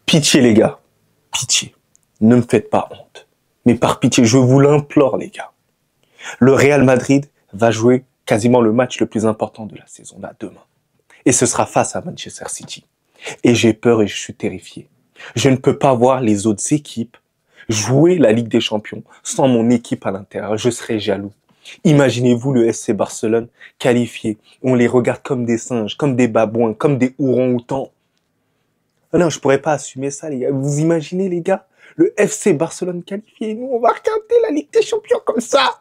Pitié les gars, pitié, ne me faites pas honte. Mais par pitié, je vous l'implore les gars. Le Real Madrid va jouer quasiment le match le plus important de la saison là demain. Et ce sera face à Manchester City. Et j'ai peur et je suis terrifié. Je ne peux pas voir les autres équipes jouer la Ligue des Champions sans mon équipe à l'intérieur. Je serais jaloux. Imaginez-vous le FC Barcelone qualifié. On les regarde comme des singes, comme des babouins, comme des ourans-outans. Non, je pourrais pas assumer ça, les gars. Vous imaginez, les gars, le FC Barcelone qualifié. Nous, on va regarder la Ligue des Champions comme ça.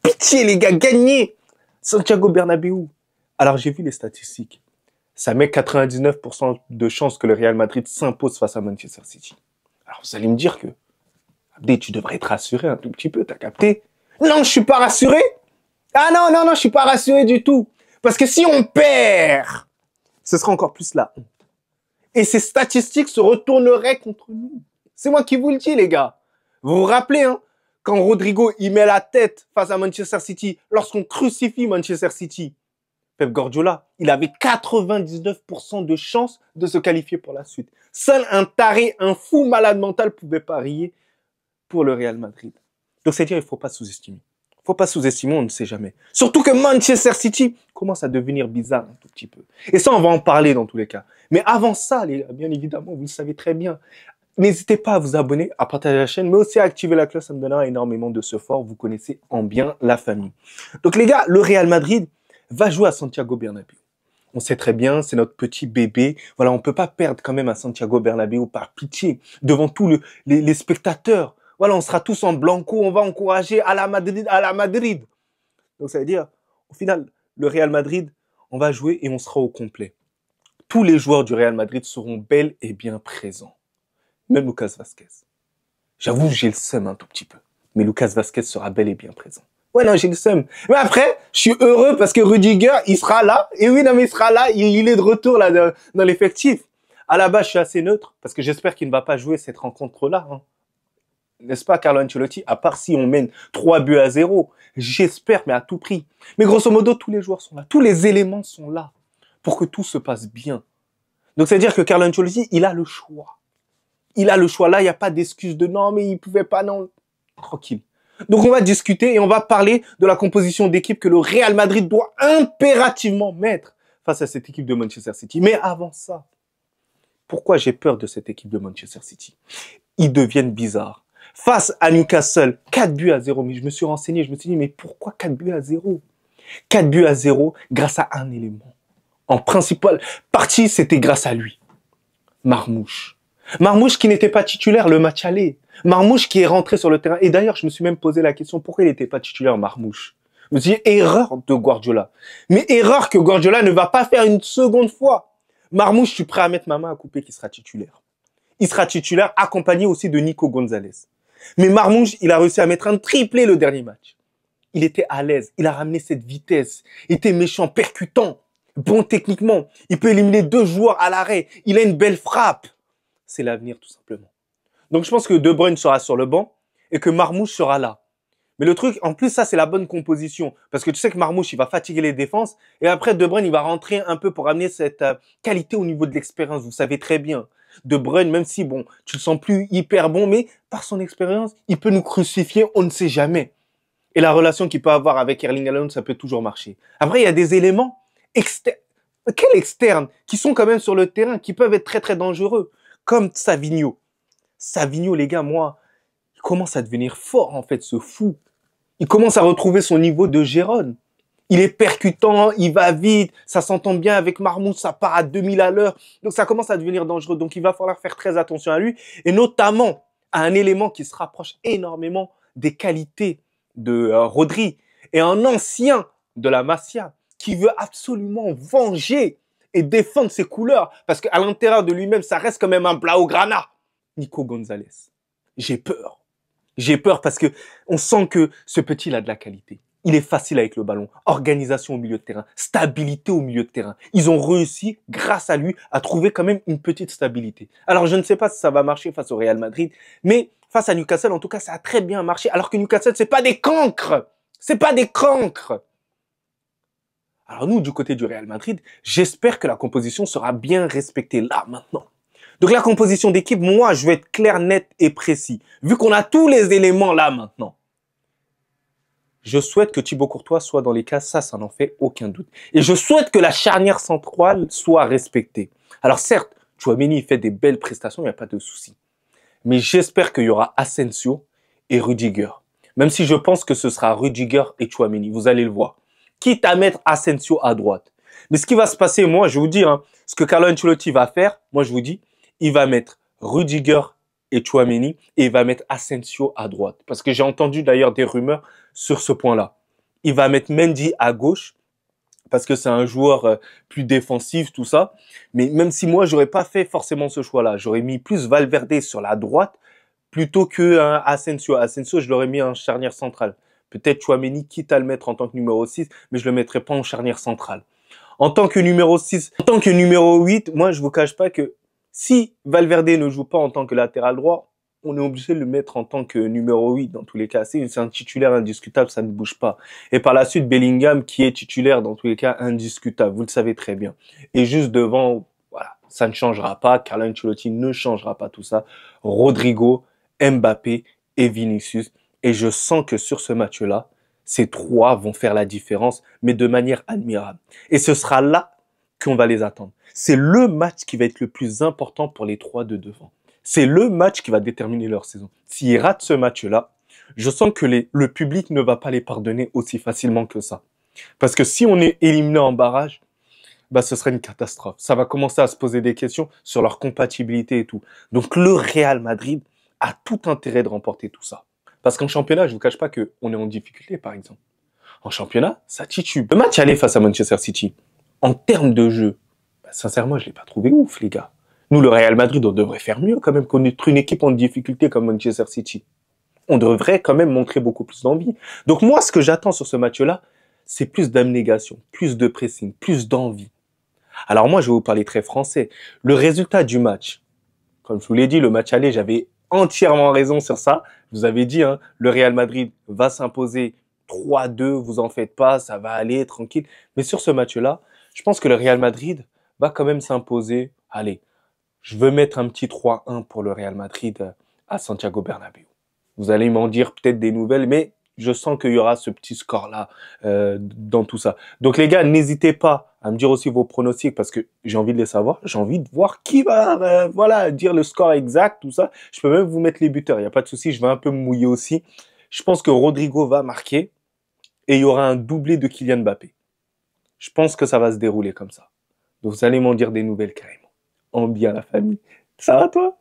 Pitié, les gars, gagnez Santiago Bernabéu. Alors, j'ai vu les statistiques. Ça met 99% de chances que le Real Madrid s'impose face à Manchester City. Alors, vous allez me dire que, Abdé, tu devrais être rassuré un tout petit peu, t'as capté? Non, je suis pas rassuré. Ah non, je suis pas rassuré du tout. Parce que si on perd, ce sera encore plus la honte. Et ces statistiques se retourneraient contre nous. C'est moi qui vous le dis, les gars. Vous vous rappelez, hein, quand Rodrigo y met la tête face à Manchester City, lorsqu'on crucifie Manchester City, Pep Guardiola, il avait 99% de chances de se qualifier pour la suite. Seul un taré, un fou malade mental pouvait parier pour le Real Madrid. Donc c'est dire, il faut pas sous-estimer. Il faut pas sous-estimer, on ne sait jamais. Surtout que Manchester City commence à devenir bizarre un tout petit peu. Et ça, on va en parler dans tous les cas. Mais avant ça, bien évidemment, vous le savez très bien, n'hésitez pas à vous abonner, à partager la chaîne, mais aussi à activer la cloche, ça me donnera énormément de support. Vous connaissez en bien la famille. Donc les gars, le Real Madrid va jouer à Santiago Bernabéu. On sait très bien, c'est notre petit bébé. Voilà, on peut pas perdre quand même à Santiago Bernabéu par pitié, devant tous les spectateurs. Voilà, on sera tous en blanco, on va encourager à la Madrid, à la Madrid. Donc ça veut dire, au final, le Real Madrid, on va jouer et on sera au complet. Tous les joueurs du Real Madrid seront bel et bien présents. Même Lucas Vazquez. J'avoue, j'ai le seum un tout petit peu. Mais Lucas Vazquez sera bel et bien présent. Ouais, non, j'ai le seum. Mais après, je suis heureux parce que Rudiger, il sera là. Et oui, non, mais il sera là. Il est de retour là dans l'effectif. À la base, je suis assez neutre parce que j'espère qu'il ne va pas jouer cette rencontre-là. Hein. N'est-ce pas, Carlo Ancelotti? À part si on mène 3-0. J'espère, mais à tout prix. Mais grosso modo, tous les joueurs sont là. Tous les éléments sont là pour que tout se passe bien. Donc, c'est-à-dire que Carlo Ancelotti, il a le choix. Il a le choix. Là, il n'y a pas d'excuse de non, mais il pouvait pas, non. Tranquille. Donc, on va discuter et on va parler de la composition d'équipe que le Real Madrid doit impérativement mettre face à cette équipe de Manchester City. Mais avant ça, pourquoi j'ai peur de cette équipe de Manchester City? Ils deviennent bizarres. Face à Newcastle, 4-0. Mais je me suis renseigné, je me suis dit, mais pourquoi 4-0? 4-0 grâce à un élément. En principale partie, c'était grâce à lui. Marmouche. Marmouche qui n'était pas titulaire le match aller. Marmouche qui est rentré sur le terrain. Et d'ailleurs, je me suis même posé la question, pourquoi il n'était pas titulaire, Marmouche? Je me suis dit, erreur de Guardiola. Mais erreur que Guardiola ne va pas faire une seconde fois. Marmouche, je suis prêt à mettre ma main à couper qu'il sera titulaire. Il sera titulaire, accompagné aussi de Nico Gonzalez. Mais Marmouche, il a réussi à mettre un triplé le dernier match. Il était à l'aise, il a ramené cette vitesse. Il était méchant, percutant, bon techniquement. Il peut éliminer 2 joueurs à l'arrêt. Il a une belle frappe. C'est l'avenir, tout simplement. Donc, je pense que De Bruyne sera sur le banc et que Marmouche sera là. Mais le truc, en plus, ça, c'est la bonne composition. Parce que tu sais que Marmouche, il va fatiguer les défenses. Et après, De Bruyne, il va rentrer un peu pour amener cette qualité au niveau de l'expérience. Vous savez très bien. De Bruyne, même si, bon, tu le sens plus hyper bon, mais par son expérience, il peut nous crucifier, on ne sait jamais. Et la relation qu'il peut avoir avec Erling Haaland, ça peut toujours marcher. Après, il y a des éléments externes. Quels externes? Qui sont quand même sur le terrain, qui peuvent être très, très dangereux. Comme Savinho. Savinho, les gars, moi, il commence à devenir fort, en fait, ce fou. Il commence à retrouver son niveau de Gérone. Il est percutant, il va vite, ça s'entend bien avec Marmouche, ça part à 2000 à l'heure. Donc, ça commence à devenir dangereux. Donc, il va falloir faire très attention à lui. Et notamment, à un élément qui se rapproche énormément des qualités de Rodri. Et un ancien de la Masia qui veut absolument venger et défendre ses couleurs. Parce qu'à l'intérieur de lui-même, ça reste quand même un Blaugrana. Nico Gonzalez. J'ai peur. J'ai peur parce que on sent que ce petit, il a de la qualité. Il est facile avec le ballon. Organisation au milieu de terrain. Stabilité au milieu de terrain. Ils ont réussi, grâce à lui, à trouver quand même une petite stabilité. Alors, je ne sais pas si ça va marcher face au Real Madrid, mais face à Newcastle, en tout cas, ça a très bien marché. Alors que Newcastle, c'est pas des cancres. C'est pas des cancres. Alors nous, du côté du Real Madrid, j'espère que la composition sera bien respectée là, maintenant. Donc la composition d'équipe, moi, je vais être clair, net et précis. Vu qu'on a tous les éléments là maintenant. Je souhaite que Thibaut Courtois soit dans les cases, ça n'en fait aucun doute. Et je souhaite que la charnière centrale soit respectée. Alors certes, Tchouaméni fait des belles prestations, il n'y a pas de souci. Mais j'espère qu'il y aura Asensio et Rudiger. Même si je pense que ce sera Rudiger et Tchouaméni, vous allez le voir. Quitte à mettre Asensio à droite. Mais ce qui va se passer, moi, je vais vous dire, hein, ce que Carlo Ancelotti va faire, moi, je vous dis, il va mettre Rudiger et Tchouaméni et il va mettre Asensio à droite. Parce que j'ai entendu d'ailleurs des rumeurs sur ce point-là. Il va mettre Mendy à gauche parce que c'est un joueur plus défensif, tout ça. Mais même si moi, j'aurais pas fait forcément ce choix-là, j'aurais mis plus Valverde sur la droite plutôt que Asensio. Asensio, je l'aurais mis en charnière centrale. Peut-être Tchouaméni, quitte à le mettre en tant que numéro 6, mais je le mettrais pas en charnière centrale. En tant que numéro 6, en tant que numéro 8, moi, je vous cache pas que si Valverde ne joue pas en tant que latéral droit, on est obligé de le mettre en tant que numéro 8 dans tous les cas. C'est un titulaire indiscutable, ça ne bouge pas. Et par la suite, Bellingham qui est titulaire dans tous les cas indiscutable, vous le savez très bien. Et juste devant, voilà, ça ne changera pas. Carlo Ancelotti ne changera pas tout ça. Rodrigo, Mbappé et Vinicius. Et je sens que sur ce match-là, ces trois vont faire la différence, mais de manière admirable. Et ce sera là qu'on va les attendre. C'est le match qui va être le plus important pour les trois de devant. C'est le match qui va déterminer leur saison. S'ils ratent ce match-là, je sens que le public ne va pas les pardonner aussi facilement que ça. Parce que si on est éliminé en barrage, bah, ce serait une catastrophe. Ça va commencer à se poser des questions sur leur compatibilité et tout. Donc le Real Madrid a tout intérêt de remporter tout ça. Parce qu'en championnat, je vous cache pas qu'on est en difficulté, par exemple. En championnat, ça titube. Le match aller face à Manchester City, en termes de jeu, bah, sincèrement, je l'ai pas trouvé ouf, les gars. Nous, le Real Madrid, on devrait faire mieux quand même contre une équipe en difficulté comme Manchester City. On devrait quand même montrer beaucoup plus d'envie. Donc moi, ce que j'attends sur ce match-là, c'est plus d'abnégation, plus de pressing, plus d'envie. Alors moi, je vais vous parler très français. Le résultat du match, comme je vous l'ai dit, le match aller, j'avais entièrement raison sur ça. Je vous avais dit, hein, le Real Madrid va s'imposer 3-2, vous en faites pas, ça va aller, tranquille. Mais sur ce match-là, je pense que le Real Madrid va quand même s'imposer. Allez, je veux mettre un petit 3-1 pour le Real Madrid à Santiago Bernabéu. Vous allez m'en dire peut-être des nouvelles, mais je sens qu'il y aura ce petit score-là dans tout ça. Donc les gars, n'hésitez pas à me dire aussi vos pronostics parce que j'ai envie de les savoir. J'ai envie de voir qui va voilà, dire le score exact, tout ça. Je peux même vous mettre les buteurs, il n'y a pas de souci. Je vais un peu me mouiller aussi. Je pense que Rodrigo va marquer et il y aura un doublé de Kylian Mbappé. Je pense que ça va se dérouler comme ça. Donc vous allez m'en dire des nouvelles carrément. En bien la famille. Ça va toi?